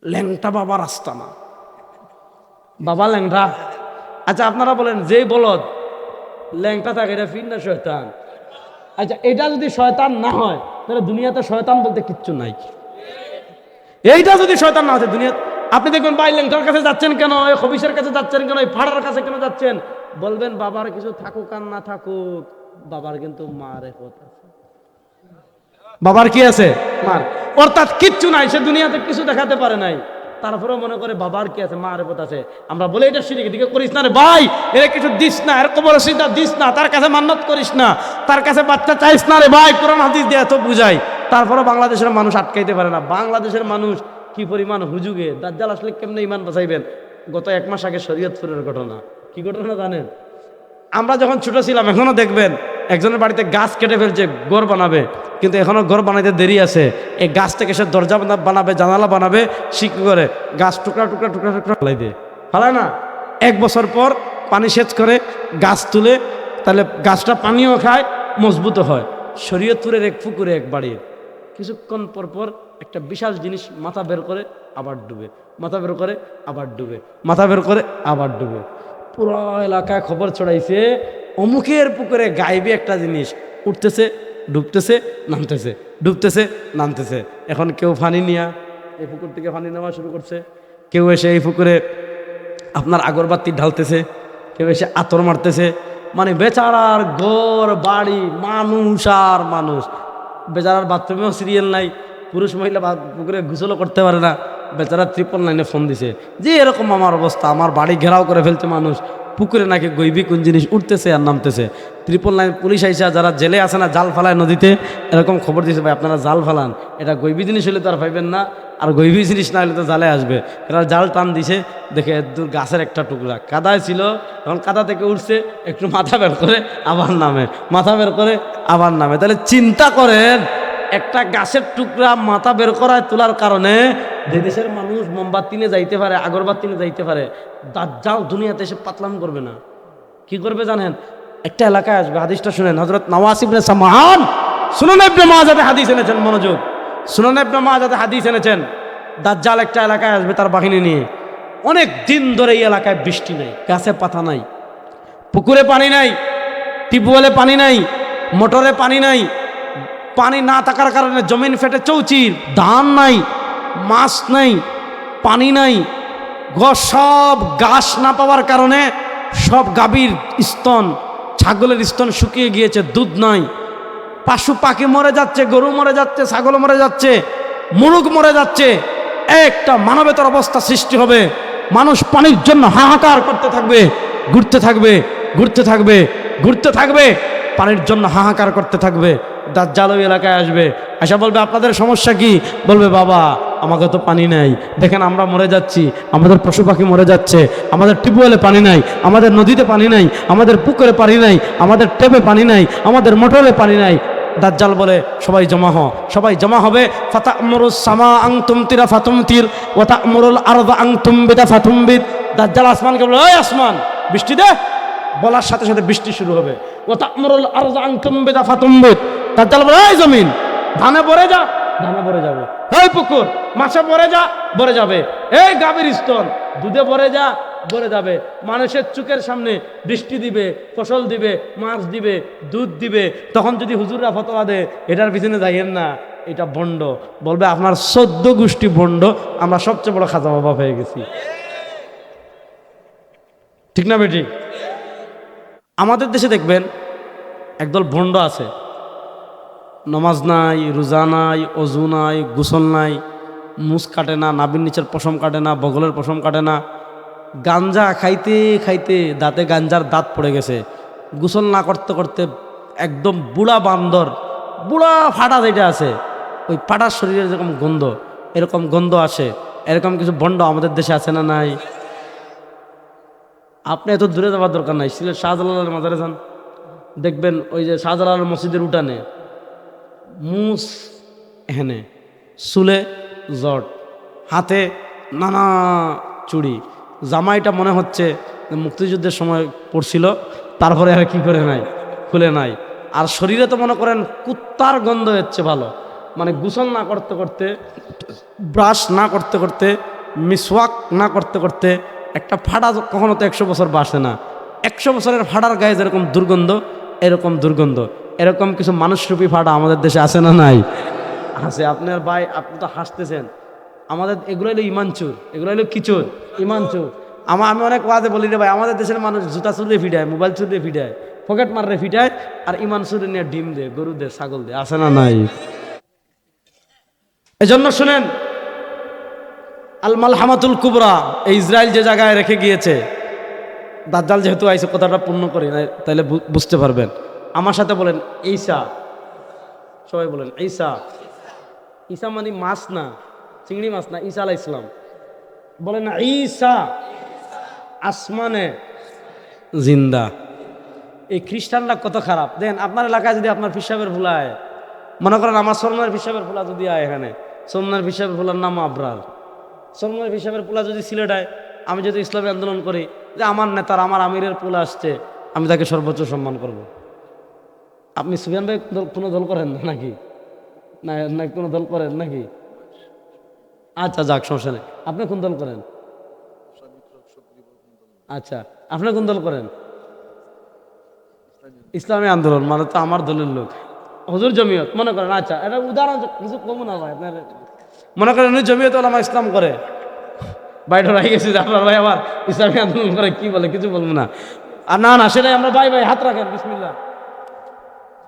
ল্যাংটা বাবা রাস্তা না, বাবা ল্যাংটা। আচ্ছা আপনারা বলেন, যেই বলদ ল্যাংটা থাকে এটা ফির না শয়তান? আচ্ছা এটা যদি শয়তান না হয় তাহলে দুনিয়াতে শয়তান বলতে কিচ্ছু নাই। এইটা যদি শয়তান না হচ্ছে দুনিয়া, আপনি দেখবেন ভাই ল্যাংটার কাছে যাচ্ছেন কেন, এই খবিসের কাছে যাচ্ছেন কেন, এই ফাড়ার কাছে কেন যাচ্ছেন? বলবেন বাবার কিছু থাকুক আর না থাকুক, বাবার কিন্তু মার রেখত আছে। বাবার কি আছে? মার। অর্থাৎ কিচ্ছু নাই, সে দুনিয়াতে কিছু দেখাতে পারে নাই, তারপরেও মনে করে বাবার কি আছে, মা রেপত আছে। আমরা বলে এটা শিরিক, দিকে করিস না রে ভাই, এর কিছু দিস না, এর কবর সিদ্ধা দিস না, তার কাছে মান্নত করিস না, তার কাছে বাচ্চা চাইস না রে ভাই, কোরআন হাদিস দিয়ে এত বুঝাই। তারপরে বাংলাদেশের মানুষ আটকাইতে পারে না। বাংলাদেশের মানুষ কি পরিমাণ হুজুগে, দাজ্জাল আসলে কেমনে ইমান বাঁচাইবেন। গত 1 মাস আগে শরীয়তপুরের ঘটনা, কি ঘটনা জানেন? আমরা যখন ছোট ছিলাম, এখনো দেখবেন একজনের বাড়িতে গাছ কেটে ফেলছে, ঘর বানাবে, কিন্তু এখনো ঘর বানাইতে দেরি আছে। এই গাছ থেকে সে দরজা বানাবে, জানালা বানাবে, শিখে করে গাছ টুকরা টুকরা টুকরা টুকরা ফেলাই দিয়ে ফেলায় না। 1 বছর পর পানি সেচ করে গাছ তুলে, তাহলে গাছটা পানিও খায়, মজবুত হয়। শরীয়তপুরের এক পুকুরে এক বাড়ির কিছুক্ষণ পর পর একটা বিশাল জিনিস মাথা বের করে আবার ডুবে, মাথা বের করে আবার ডুবে, মাথা বের করে আবার ডুবে। পুরো এলাকায় খবর ছড়াইছে, অমুকের পুকুরে গায়েবী একটা জিনিস উঠতেছে, ডুবতেছে, নামতেছে, ডুবতেছে, নামতেছে। এখন কেউ পানি নিয়ে এই পুকুর থেকে পানি নেওয়া শুরু করছে, কেউ এসে এই পুকুরে আপনার আগরবাতি ঢালতেছে, কেউ এসে আতর মারতেছে। মানে বেচারার ঘর বাড়ি, মানুষ আর মানুষ। বেচারার বাথরুমেও সিরিয়াল নাই, পুরুষ মহিলা পুকুরে গোসলও করতে পারে না। বেচারা 999 ফোন দিছে যে এরকম আমার অবস্থা, আমার বাড়ি ঘেরাও করে ফেলছে মানুষ, পুকুরে নাকি গৈবী কোন জিনিস উঠতেছে আর নামতেছে। 999 পুলিশ আইসা, যারা জেলে আছে না, জাল ফালায় নদীতে, এরকম খবর দিয়েছে, ভাই আপনারা জাল ফালান, এটা গৈবী জিনিস হলে তো আর পাইবেন না, আর গৈবী জিনিস না হলে তো জালে আসবে। এরা জাল টান দিছে, দেখে দূর গাছের একটা টুকরা কাদায় ছিল, এখন কাদা থেকে উঠছে, একটু মাথা বের করে আবার নামে, মাথা বের করে আবার নামে। তাহলে চিন্তা করেন, একটা গাছের টুকরা মাথা বের করায় তোলার কারণে যে দেশের মানুষ মোমবাতি নিয়ে যাইতে পারে, আগরবাতি নিয়ে যাইতে পারে, দাজ্জাল দুনিয়াতে এসে পাতলাম করবে না। কি করবে জানেন? একটা এলাকায় আসবে, হাদিসটা শুনেন, হযরত নওয়াস ইবনে সামাআন সুনান ইবনে মাজাতে হাদিস এনেছেন, মনোযোগ, সুনান ইবনে মাজাতে হাদিস এনেছেন। দাজ্জাল একটা এলাকায় আসবে তার বাহিনী নিয়ে। অনেক দিন ধরে এই এলাকায় বৃষ্টি নাই, গাছে পাতা নাই, পুকুরে পানি নাই, টিউবওয়েলে পানি নাই, মোটরে পানি নাই। পানি না থাকার কারণে জমিন ফেটে চৌচির, ধান নাই, মাছ নাই, পানি নাই। সব ঘাস না পাওয়ার কারণে সব গাভীর স্তন, ছাগলের স্তন শুকিয়ে গিয়েছে, দুধ নাই। পশু পাখি মরে যাচ্ছে, গরু মরে যাচ্ছে, ছাগল মরে যাচ্ছে, মুরগ মরে যাচ্ছে। একটা মানবেতর অবস্থা সৃষ্টি হবে। মানুষ পানির জন্য হাহাকার করতে থাকবে, ঘুরতে থাকবে, ঘুরতে থাকবে, ঘুরতে থাকবে, পানির জন্য হাহাকার করতে থাকবে। দাজ্জাল ওই এলাকায় আসবে, আশা বলবে আপনাদের সমস্যা কি? বলবে বাবা আমাকে তো পানি নাই, দেখেন আমরা মরে যাচ্ছি, আমাদের পশু পাখি মরে যাচ্ছে, আমাদের টিউবওয়েলে পানি নাই, আমাদের নদীতে পানি নাই, আমাদের পুকুরে পানি নাই, আমাদের ট্যাপে পানি নাই, আমাদের মোটরে পানি নাই। দাজ্জাল বলে সবাই জমা হ, সবাই জমা হবে। ফাতা'মুরুস সামা আন তুমতিরা ফাতুমতির ওয়া তা'মুরুল আরদা আন তুমবিতা ফাতুমবিত। দাজ্জাল আসমানকে বলে, ওই আসমান বৃষ্টি দে, বলার সাথে সাথে বৃষ্টি শুরু হবে। ওয়া তা'মুরুল আরদা আন তুমবিতা ফাতুমবিত। দাজ্জাল বলে, এই জমিন ধানে ভরে যা, ধানে ভরে যাবে। এই পুকুর মাছে ভরে যা, ভরে যাবে। এই গাভীর স্তন দুধে ভরে যা, ভরে যাবে। মানুষের চোখের সামনে বৃষ্টি দিবে, ফসল দিবে, মাছ দিবে, দুধ দিবে। তখন যদি হুজুররা ফতোয়া দেয় এটার পিছনে যাইয়েন না, এটা বন্ড, বলবে আপনার 14 গোষ্ঠী বন্ড, আমরা সবচেয়ে বড় খাজা বাবা হয়ে গেছি। ঠিক না বেটি? আমাদের দেশে দেখবেন একদল ভণ্ড আছে, নমাজ নাই, রোজা নাই, অজু নাই, গোসল নাই, মুছ কাটে না, নাভির নিচের পশম কাটে না, বগলের পশম কাটে না, গাঞ্জা খাইতে খাইতে দাঁতে গাঞ্জার দাঁত পড়ে গেছে, গোসল না করতে করতে একদম বুড়া বান্দর, বুড়া ফাটা যেটা আছে, ওই ফাটার শরীরে যেরকম গন্ধ, এরকম গন্ধ আসে। এরকম কিছু ভণ্ড আমাদের দেশে আছে না নাই? আপনি এত দূরে যাওয়ার দরকার নাই, সিলেট শাহজালালের মাজারে যান, দেখবেন ওই যে শাহজালাল মসজিদের উঠানে মুস এখানে, চুলে জট, হাতে নানা চুড়ি, জামাইটা মনে হচ্ছে মুক্তিযুদ্ধের সময় পড়ছিল, তারপরে আর কি করে নাই, খুলে নাই। আর শরীরে তো মনে করেন কুত্তার গন্ধ হচ্ছে ভালো, মানে গোসল না করতে করতে, ব্রাশ না করতে করতে, মিসওয়াক না করতে করতে একটা ফাটা কখনো তো 100 বছর বাসে না। 100 বছরের ফাটার গায়ে যেরকম দুর্গন্ধ, এরকম দুর্গন্ধ, এরকম কিছু মানুষরূপী ফাটা আমাদের দেশে আছে না নাই? আছে। আপনার ভাই, আপনি তো হাসতেছেন, আমাদের এগুলো হলো ইমানচুর, এগুলো হলো কিচুর, ইমানচুর। আমি অনেক ওয়াজে বলি রে ভাই, আমাদের দেশের মানুষ জুতা চুরে ফিটায়, মোবাইল চুরে ফিটায়, পকেট মাররে ফিটায়, আর ইমান চুরে নিয়ে ডিম দে, গরু দে, ছাগল দে, আছে না নাই? এজন্য শুনেন, আল মালহামাতুল কুবরা, এই ইসরায়েল যে জায়গায় রেখে গিয়েছে, দাজ্জাল যেহেতু আইসে কথাটা পূর্ণ করি না, তাহলে বুঝতে পারবেন। আমার সাথে বলেন ঈসা, সবাই বলেন ঈসা। ঈসা মানে মাছ না, চিংড়ি মাছ না, ঈসা আলাইহিস সালাম। বলেন না ঈসা, আসমানে জিন্দা। এই খ্রিস্টানরা কত খারাপ দেন। আপনার এলাকায় যদি আপনার পিসাবের ফুলায়, মনে করেন আমার সলমানের পিসাবের ফুলা যদি আয় এখানে, সলমানের পিসাবের ফুলার নাম আবরার, সলমানের পিসাবের ফুলা যদি সিলেটায়, আমি যদি ইসলামী আন্দোলন করি যে আমার নেতার, আমার আমিরের পোলা আসছে, আমি তাকে সর্বোচ্চ সম্মান করব। আপনি সুফিয়ান ভাই কোনো দল করেন না নাকি? না না, কোনো দল করেন নাকি? আচ্ছা যাক, সমস্যা নেই। আপনি কোন দল করেন? আচ্ছা, আপনি কোন দল করেন? ইসলামী আন্দোলন, মানে তো আমার দলের লোক। হুজুর জমিয়ত মনে করেন। আচ্ছা, এটা উদাহরণ কিছু কম না ভাই, আপনার মনে করেন উনি জমিয়ত ওলামা ইসলাম করে, বাইরে রয়ে গেছে, আপনার ভাই আবার ইসলামী আন্দোলন করে, কি বলে কিছু বলবো না। আর না না, সেটাই আমরা ভাই ভাই হাত রাখেন, বিসমিল্লাহ।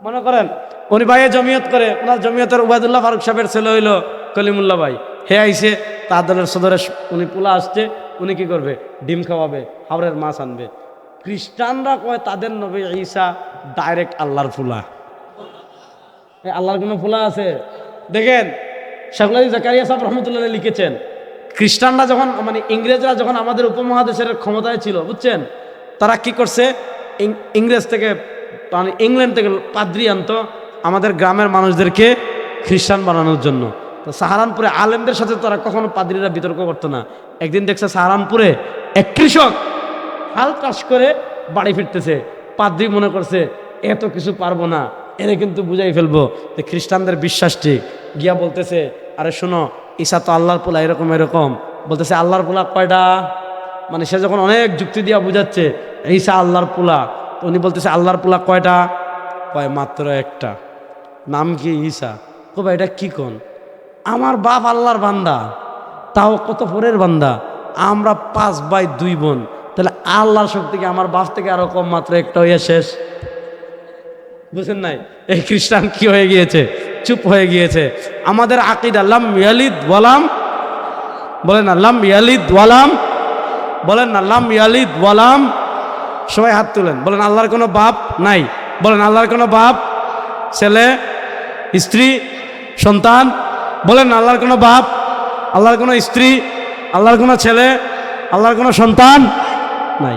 মনে করেন উনি ভাইয়ে জমিয়ত করে, ওনার জমিয়তের উবায়দুল্লাহ ফারুক সাহেবের ছেলে হইল কলিমুল্লাহ ভাই, হে আইসে তার দলের সদরে, উনি পোলা আসছে, উনি কি করবে? ডিম খাওয়াবে, হাওড়ের মাছ আনবে। খ্রিস্টানরা কয় তাদের নবী ঈসা ডাইরেক্ট আল্লাহর ফুলা। আল্লাহর কোনো ফুলা আছে? দেখেন শাইখুল হাদিস জাকারিয়া সাহেব রহমতুল্লাহ লিখেছেন, খ্রিস্টানরা যখন, মানে ইংরেজরা যখন আমাদের উপমহাদেশের ক্ষমতায় ছিল, বুঝছেন, তারা কি করছে? ইংরেজ থেকে, মানে ইংল্যান্ড থেকে পাদ্রি আনতো আমাদের গ্রামের মানুষদেরকে খ্রিস্টান বানানোর জন্য। তো সাহারানপুরে আলেমদের সাথে তারা কখনো পাদ্রীরা বিতর্ক করতো না। একদিন দেখছে সাহারানপুরে এক কৃষক হাল চাষ করে বাড়ি ফিরতেছে, পাদ্রী মনে করছে এত কিছু পারবো না, এরা কিন্তু বুঝাই ফেলবো যে খ্রিস্টানদের বিশ্বাস ঠিক। গিয়া বলতেছে, আরে শোনো, ঈসা তো আল্লাহর পোলা, এরকম এরকম। বলতেছে আল্লাহর পোলা কয়টা? মানে সে যখন অনেক যুক্তি দিয়া বুঝাচ্ছে ঈসা আল্লাহর পোলা, উনি বলতেছে আল্লাহর পোলা কয়টা? কয় মাত্র একটা, নাম কি? ঈসা। কবে এটা কি কোন? আমার বাপ আল্লাহর বান্দা, তাও কত পরের বান্দা, আমরা 5 ভাই 2 বোন, তাহলে আল্লাহর শক্তি কি আমার বাপ থেকে আরো কম? মাত্র একটা হইয়া শেষ। বুঝেন নাই? এই খ্রিস্টান কি হয়ে গিয়েছে? চুপ হয়ে গিয়েছে। আমাদের আকীদা লাম ইয়ালিদ ওয়ালাম, বলেন না লাম ইয়ালিদ ওয়ালাম, বলেন না লাম ইয়ালিদ ওয়ালাম। সবাই হাত তুলেন, বলেন আল্লাহর কোনো বাপ নাই। বলেন আল্লাহর কোনো বাপ, ছেলে, স্ত্রী, সন্তান। বলেন আল্লাহর কোনো বাপ, আল্লাহর কোনো স্ত্রী, আল্লাহর কোনো ছেলে, আল্লাহর কোনো সন্তান নাই।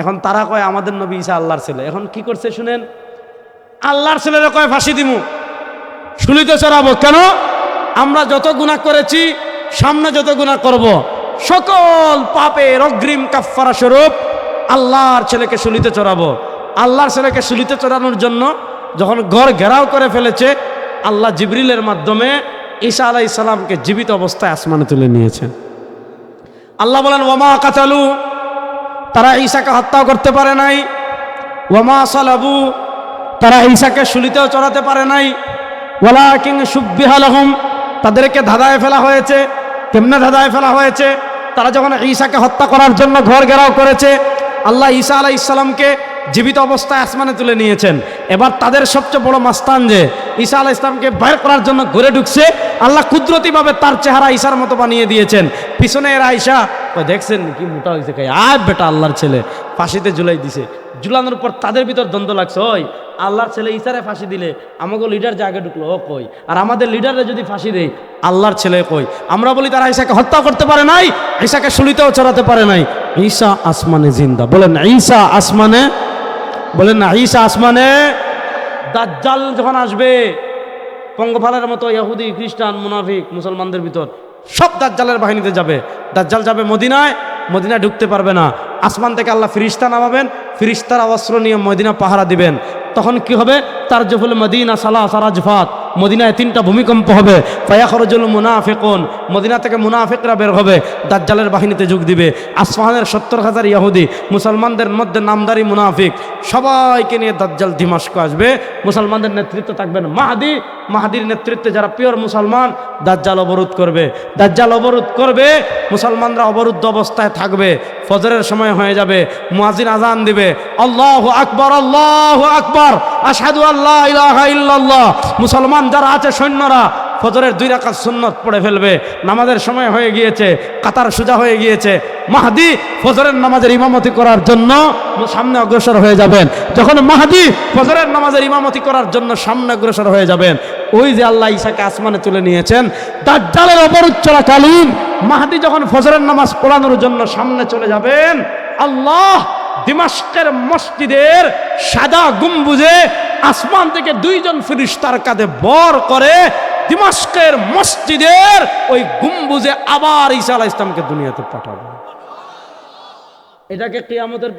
এখন তারা কয় আমাদের নবী ঈসা আল্লাহর ছেলে। এখন কি করছে শুনেন, আল্লাহর ছেলেরা কয় ফাঁসি দিমু, শুলিতে চড়াবো। কেন? আমরা যত গুনাহ করেছি, সামনে যত গুনাহ করব, সকল পাপের অগ্রিম কাফফারা স্বরূপ আল্লাহর ছেলেকে শুলিতে চড়াবো। আল্লাহর ছেলেকে শুলিতে চড়ানোর জন্য যখন ঘর ঘেরাও করে ফেলেছে, আল্লাহ জিবরিলের মাধ্যমে ঈসা আলাইহিস সালামকে জীবিত অবস্থায় আসমানে তুলে নিয়েছেন। আল্লাহ বলেন ওয়ামা কাতালু, তারা ঈসাকে হত্যা করতে পারে নাই। ওয়ামা সালাবু, তারা ঈসাকে শুলিতেও চড়াতে পারে নাই। ওয়ালাকিন শুব্বিহা লাহুম, তাদেরকে ধাঁধায় ফেলা হয়েছে। কেমনে ধাঁধায় ফেলা হয়েছে? তারা যখন ঈসাকে হত্যা করার জন্য ঘর ঘেরাও করেছে, আল্লাহ ঈসা আলাইহিস সালামকে জীবিত অবস্থায় আসমানে তুলে নিয়েছেন। এবার তাদের সবচেয়ে বড় মাস্তান যে ঈসা আলাইহিস সালামকে বাইর করার জন্য ঘরে ঢুকছে, আল্লাহ কুদরতিভাবে তার চেহারা ঈসার মতো বানিয়ে দিয়েছেন। পিছনে এরা ঈসা দেখছেন কি মোটা হয়েছে, খাই আয় বেটা আল্লাহর ছেলে, ফাঁসিতে ঝুলাই দিছে। ঝুলানোর পর তাদের ভিতর দ্বন্দ্ব লাগছে, ওই আল্লাহর ছেলে ঈসারে ফাঁসি দিলে আমাকে লিডার যে আগে ঢুকলো ও কই, আর আমাদের লিডারে যদি ফাঁসি দেয় আল্লাহর ছেলে কই। আমরা বলি তারা ঈসাকে হত্যা করতে পারে নাই, ঈসাকে শুলিতেও চড়াতে পারে নাই। ঈসা আসমানে জিন্দা। বলেন ঈসা আসমানে, বলেন না ঈসা আসমানে। দাজ্জাল যখন আসবে, পঙ্গপালের মতো ইহুদি, খ্রিস্টান, মুনাফিক, মুসলমানদের ভিতর সব দাজ্জালের বাহিনীতে যাবে। দাজ্জাল যাবে মদিনায়, মদিনায় ঢুকতে পারবে না। আসমান থেকে আল্লাহ ফিরিস্তা নামাবেন, ফিরিস্তারা অস্ত্র নিয়ে মদিনা পাহারা দিবেন। তখন কি হবে? তার জফুল মদিনা সালা সারাজফাত, মদিনায় 3টা ভূমিকম্প হবে, ফায়াখরুজুল মুনাফিকুন, মদিনা থেকে মুনাফিকরা বের হবে, দাজ্জালের বাহিনীতে যোগ দিবে। আসফাহানের 70,000 ইহুদি, মুসলমানদের মধ্যে নামদারি মুনাফিক, সবাইকে নিয়ে দাজ্জাল দিমাশক আসবে। মুসলমানদের নেতৃত্বে থাকবেন মাহদি, মাহদির নেতৃত্বে যারা পিওর মুসলমান, দাজ্জাল অবরোধ করবে। দাজ্জাল অবরোধ করবে, মুসলমানরা অবরুদ্ধ অবস্থায় থাকবে। ফজরের সময় হয়ে যাবে, মুয়াজ্জিন আজান দিবে, আল্লাহু আকবার, আল্লাহু আকবার, আশহাদু আল্লা ইলাহা ইল্লাল্লাহ। মুসলমান যারা আছে সৈন্যরা ফজরের 2 রাকাত সুন্নত পড়ে ফেলবে। নামাজের সময় হয়ে গিয়েছে, কাতার সোজা হয়ে গিয়েছে। মাহদি ফজরের নামাজের ইমামতি করার জন্য সামনে অগ্রসর হয়ে যাবেন। যখন মাহদি ফজরের নামাজের ইমামতি করার জন্য সামনে অগ্রসর হয়ে যাবেন, ওই যে আল্লাহ ঈসাকে আসমানে তুলে নিয়েছেন, দাজ্জালের অবরোধ চলাকালীন মাহদি যখন ফজরের নামাজ পড়ানোর জন্য সামনে চলে যাবেন, আল্লাহ দিমাশকের মসজিদের সাদা গম্বুজে আসমান থেকে 2 জন ফেরেশতার কাঁধে বর করে দিমাশকের মসজিদের ওই গম্বুজে আবার ঈসা আলাইহিস সালামকে দুনিয়াতে পাঠাবে। এটাকে কিয়ামতের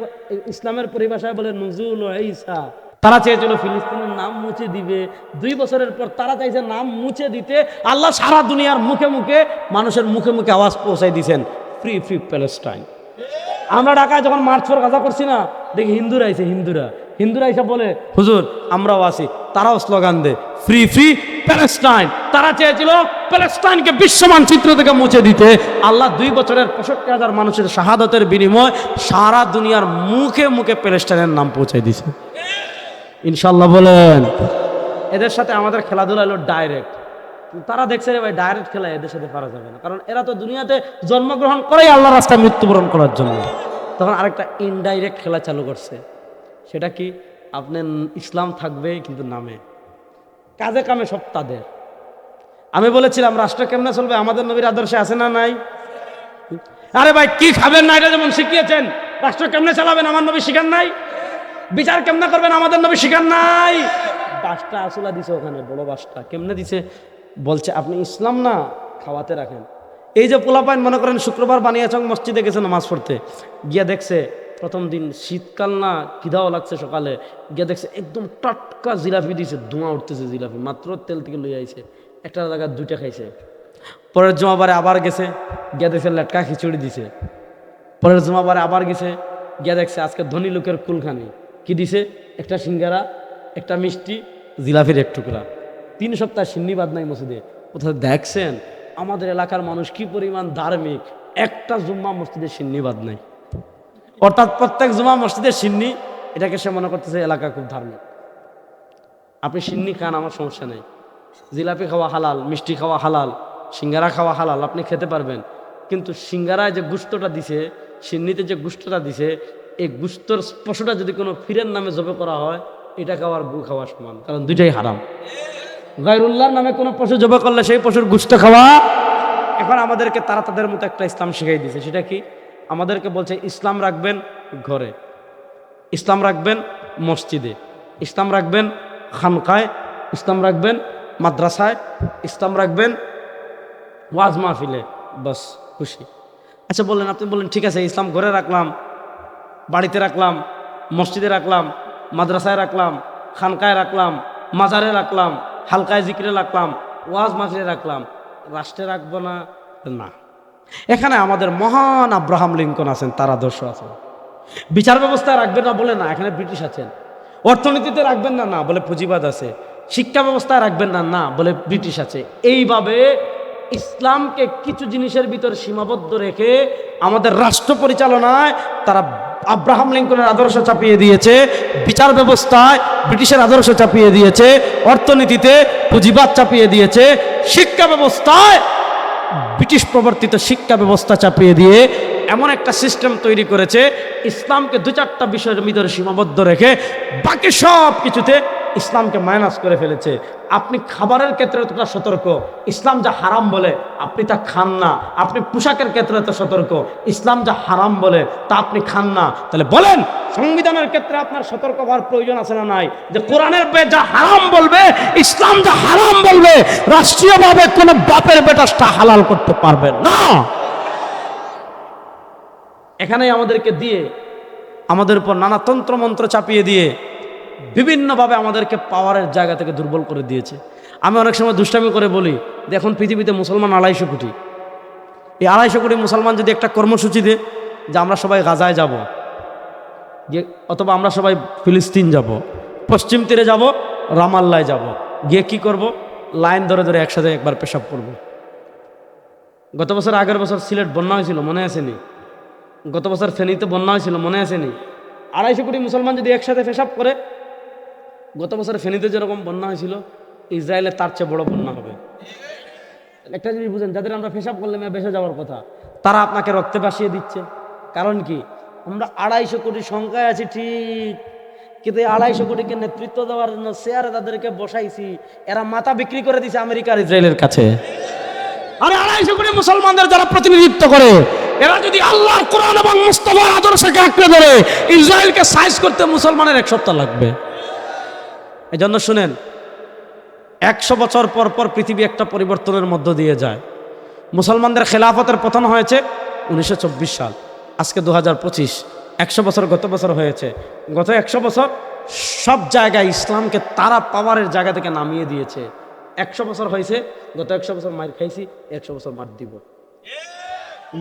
ইসলামের পরিভাষায় বলে নুজুল ঈসা। তারা চেয়েছিল ফিলিস্তিনের নাম মুছে দিবে, 2 বছরের পর তারা চাইছে নাম মুছে দিতে। আল্লাহ সারা দুনিয়ার মুখে মুখে, মানুষের মুখে মুখে আওয়াজ পৌঁছাই দিয়েছেন, ফ্রি ফ্রি প্যালেস্টাইন। আমরা ঢাকায় যখন মার্চ ফর গাজা করছি না, দেখি হিন্দুরা আইছে, হিন্দুরা এসে বলে হুজুর আমরাও আছি, তারাও স্লোগান দেয় ফ্রি ফ্রি প্যালেস্টাইন। তারা চেয়েছিল প্যালেস্টাইনকে বিশ্ব মানচিত্র থেকে মুছে দিতে। আল্লাহ 2 বছরের 65,000 মানুষের শাহাদতের বিনিময় সারা দুনিয়ার মুখে মুখে প্যালেস্টাইনের নাম পৌঁছে দিছে। ইনশাল্লাহ বলেন। এদের সাথে আমাদের খেলাধুলা হলো ডাইরেক্ট। তারা দেখছে রে ভাই ডাইরেক্ট খেলা এদের সাথে পারা যাবে না, কারণ এরা তো দুনিয়াতে জন্মগ্রহণ করেই আল্লাহর রাস্তায় মৃত্যুবরণ করার জন্য। তখন আরেকটা ইনডাইরেক্ট খেলা চালু করছে। সেটা কি? আপনি ইসলাম থাকবে কিন্তু নামে, কাজে কামে সব তাদের। আমি বলেছিলাম রাষ্ট্র কেমনে চলবে আমাদের নবীর আদর্শে আছে না নাই? আরে ভাই কি খাবেন না এটা যেমন শিখিয়েছেন, রাষ্ট্র কেমনে চালাবেন আমার নবী শিখান নাই? বিচার কেমনে করবেন আমাদের নবী শিখান নাই? বাসটা আসলা দিছে ওখানে, বড় বাসটা কেমনে দিছে বলছে আপনি ইসলাম না খাওয়াতে রাখেন। এই যে পোলাপাইন মনে করেন শুক্রবার বানিয়াচং মসজিদে গেছে নামাজ পড়তে, গিয়া দেখছে প্রথম দিন শীতকাল না, খিদাও লাগছে, সকালে গিয়া দেখছে একদম টাটকা জিলাপি দিছে, ধোঁয়া উঠতেছে জিলাপি, মাত্র তেল থেকে লইয়া আইছে, একটা জায়গায় 2টা খাইছে। পরের জমাবারে আবার গেছে, গিয়া দেখছে লেটকা খিচুড়ি দিছে। পরের জমাবারে আবার গেছে, গিয়া দেখছে আজকে ধনী লোকের কুলখানি কি দিছে, একটা সিঙ্গারা, একটা মিষ্টি, জিলাপির 1 টুকরা। 3 সপ্তাহ সিন্নিবাদ নাই মসজিদে। কোথাও দেখছেন আমাদের এলাকার মানুষ কি পরিমাণ ধার্মিক, একটা জুম্মা মসজিদে সিন্নিবাদ নাই। অর্থাৎ প্রত্যেক জুম্মা মসজিদের সিন্নি, এটাকে সে মনে করতেছে এলাকা খুব ধার্মিক। আপনি সিন্নি খান, আমার সমস্যা নেই, জিলাপি খাওয়া হালাল, মিষ্টি খাওয়া হালাল, সিঙ্গারা খাওয়া হালাল, আপনি খেতে পারবেন। কিন্তু সিঙ্গারায় যে গুস্তটা দিছে, সিন্নিতে যে গুস্তটা দিছে, এই গুস্তর পশুটা যদি কোনো ফিরের নামে জবে করা হয়, এটা খাওয়ার গু খাওয়া সমান, কারণ 2টাই হারাম। গায়রুল্লাহর নামে কোনো পশু জবে করলে সেই পশুর গুস্ত খাওয়া। এখন আমাদেরকে তারা তাদের মতো একটা ইসলাম শিখাই দিয়েছে। সেটা কি? আমাদেরকে বলছে ইসলাম রাখবেন ঘরে, ইসলাম রাখবেন মসজিদে, ইসলাম রাখবেন খানকায়, ইসলাম রাখবেন মাদ্রাসায়, ইসলাম রাখবেন ওয়াজ মাহফিলে, বাস খুশি। আচ্ছা বললেন, আপনি বললেন ঠিক আছে ইসলাম ঘরে রাখলাম, বাড়িতে রাখলাম, মসজিদে রাখলাম, মাদ্রাসায় রাখলাম, খানকায় রাখলাম, মাজারে রাখলাম, হালকায় জিকিরে রাখলাম, ওয়াজ মাহফিলে রাখলাম, রাষ্ট্রে রাখবো না? না। এখানে আমাদের মহান আব্রাহাম লিঙ্কন আছেন, তার আদর্শ আছে। বিচার ব্যবস্থায় রাখবেন না বলে না, এখানে ব্রিটিশ আছেন। অর্থনীতিতে রাখবেন না, না বলে পুঁজিবাদ আছে। শিক্ষা ব্যবস্থায় রাখবেন না, না বলে ব্রিটিশ আছে। এইভাবে ইসলামকে কিছু জিনিসের ভিতর সীমাবদ্ধ রেখে আমাদের রাষ্ট্র পরিচালনায় তারা আব্রাহাম লিঙ্কনের আদর্শ চাপিয়ে দিয়েছে, বিচার ব্যবস্থায় ব্রিটিশের আদর্শ চাপিয়ে দিয়েছে, অর্থনীতিতে পুঁজিবাদ চাপিয়ে দিয়েছে, শিক্ষা ব্যবস্থায় ব্রিটিশ প্রবর্তিত শিক্ষা ব্যবস্থা চাপিয়ে দিয়ে এমন একটা সিস্টেম তৈরি করেছে ইসলামকে 2-4টা বিষয়ের ভিতরে সীমাবদ্ধ রেখে বাকি সব কিছুতে ইসলামকে মাইনাস করে ফেলেছে। আপনি খাবারের ক্ষেত্রে তো সতর্ক, ইসলাম যা হারাম বলে আপনি তা খান না। আপনি পোশাকের ক্ষেত্রে তো সতর্ক, ইসলাম যা হারাম বলে তা আপনি খান না। তাহলে বলেন সংবিধানের ক্ষেত্রে আপনার সতর্ক হওয়ার প্রয়োজন আছে না নাই? যে কোরআনের যা হারাম বলবে, ইসলাম যা হারাম বলবে, রাষ্ট্রীয়ভাবে কোনো বাপের বেটাটা হালাল করতে পারবে না। এখানেই আমাদেরকে দিয়ে, আমাদের উপর নানা তন্ত্র মন্ত্র চাপিয়ে দিয়ে বিভিন্নভাবে আমাদেরকে পাওয়ারের জায়গা থেকে দুর্বল করে দিয়েছে। আমি অনেক সময় দুষ্টামি করে বলি দেখুন পৃথিবীতে মুসলমান 250 কোটি, এই 250 কোটি মুসলমান যদি একটা কর্মসূচি দেয় যে আমরা সবাই গাজায় যাব, যে অথবা আমরা সবাই ফিলিস্তিন যাব, পশ্চিম তীরে যাব, রামাল্লায় যাব, গিয়ে কি করব? লাইন ধরে ধরে একসাথে একবার পেশাব করব। গত বছর আগের বছর সিলেট বন্যা হয়েছিল, মনে আসেনি? গত বছর ফেনীতে বন্যা হয়েছিল, মনে আসেনি? 250 কোটি মুসলমান যদি একসাথে পেশাব করে, গত বছর ফেনীতে যেরকম বন্যা হয়েছিল, ইসরায়েলে তার চেয়ে বড় বন্যা হবে। একটা জিনিস বুঝেন, যাদের আমরা পেশাব করলে বেসে যাওয়ার কথা, তারা আপনাকে রক্তে ভাসিয়ে দিচ্ছে। কারণ কি? আমরা 250 কোটি সংখ্যায় আছি ঠিক, কিন্তু এই 250 কোটিকে নেতৃত্ব দেওয়ার জন্য শেয়ারে তাদেরকে বসাইছি, এরা মাথা বিক্রি করে দিছে আমেরিকা আর ইসরায়েলের কাছে। আরে 250 কোটি মুসলমানদের যারা প্রতিনিধিত্ব করে, এরা যদি আল্লাহর কোরআন এবং মুস্তাফার আদর্শকে আঁকড়ে ধরে, ইসরায়েলকে সাইজ করতে মুসলমানের 1 সপ্তাহ লাগবে। এই জন্য শুনেন, 100 বছর পর পর পৃথিবী একটা পরিবর্তনের মধ্য দিয়ে যায়। মুসলমানদের খেলাফতের পতন হয়েছে 1924 সাল, আজকে 2025, 100 বছর গত বছর হয়েছে। গত 100 বছর সব জায়গায় ইসলামকে তারা পাওয়ারের জায়গা থেকে নামিয়ে দিয়েছে। 100 বছর হয়েছে, গত 100 বছর মার খাইছি, 100 বছর মার দিব।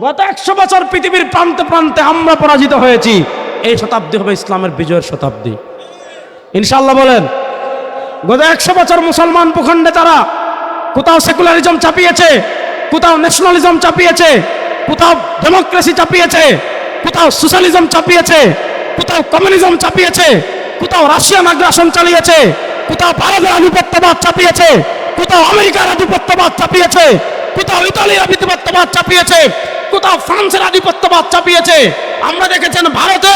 গত 100 বছর পৃথিবীর প্রান্তে প্রান্তে আমরা পরাজিত হয়েছি, এই শতাব্দী হবে ইসলামের বিজয়ের শতাব্দী, ইনশাআল্লাহ বলেন। গত 100 বছর মুসলমান ভূখণ্ডে তারা কোথাও সেকুলারিজম চাপিয়েছে, কোথাও ন্যাশনালিজম চাপিয়েছে, কোথাও ডেমোক্রেসি চাপিয়েছে, কোথাও সোশ্যালিজম চাপিয়েছে, কোথাও কমিউনিজম চাপিয়েছে, কোথাও রাশিয়ান আগ্রাসন চালিয়েছে, কোথাও ভারতের আধিপত্যবাদ চাপিয়েছে, কোথাও আমেরিকার আধিপত্যবাদ চাপিয়েছে, কোথাও ইতালির আধিপত্যবাদ চাপিয়েছে, কোথাও ফ্রান্সের আধিপত্যবাদ চাপিয়েছে। আমরা দেখেছেন ভারতে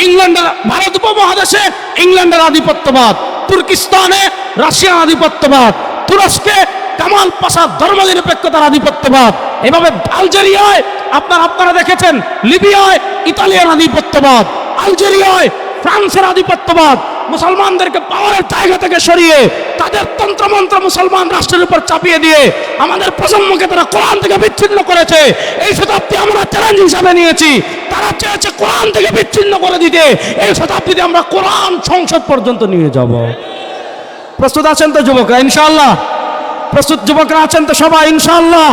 ইংল্যান্ডের, ভারত উপমহাদেশে ইংল্যান্ডের আধিপত্যবাদ, তুর্কিস্তানে রাশিয়ান আধিপত্যবাদ, তুরস্কে কামাল পাশা ধর্মনিরপেক্ষতার আধিপত্যবাদ, এভাবে আলজেরিয়ায় আপনারা দেখেছেন, লিবিয়ায় ইতালিয়ান আধিপত্যবাদ, আলজেরিয়ায় ফ্রান্সের আধিপত্যবাদ। মুসলমানদেরকে পাওয়ারের জায়গা থেকে সরিয়ে তাদের তন্ত্রমন্ত্র মুসলমান রাষ্ট্রের উপর চাপিয়ে দিয়ে আমাদের প্রজন্মকে তারা কোরআন থেকে বিচ্ছিন্ন করেছে। এই শতাব্দী আমরা চ্যালেঞ্জ হিসাবে নিয়েছি, তারা চেয়েছে কোরআন থেকে বিচ্ছিন্ন করে দিতে। এই শতাব্দীতে আমরা কোরআন সংসদ পর্যন্ত নিয়ে যাব। প্রস্তুত আছেন তো যুবকরা? ইনশাআল্লাহ প্রস্তুত? যুবকরা আছেন তো সবাই? ইনশাআল্লাহ।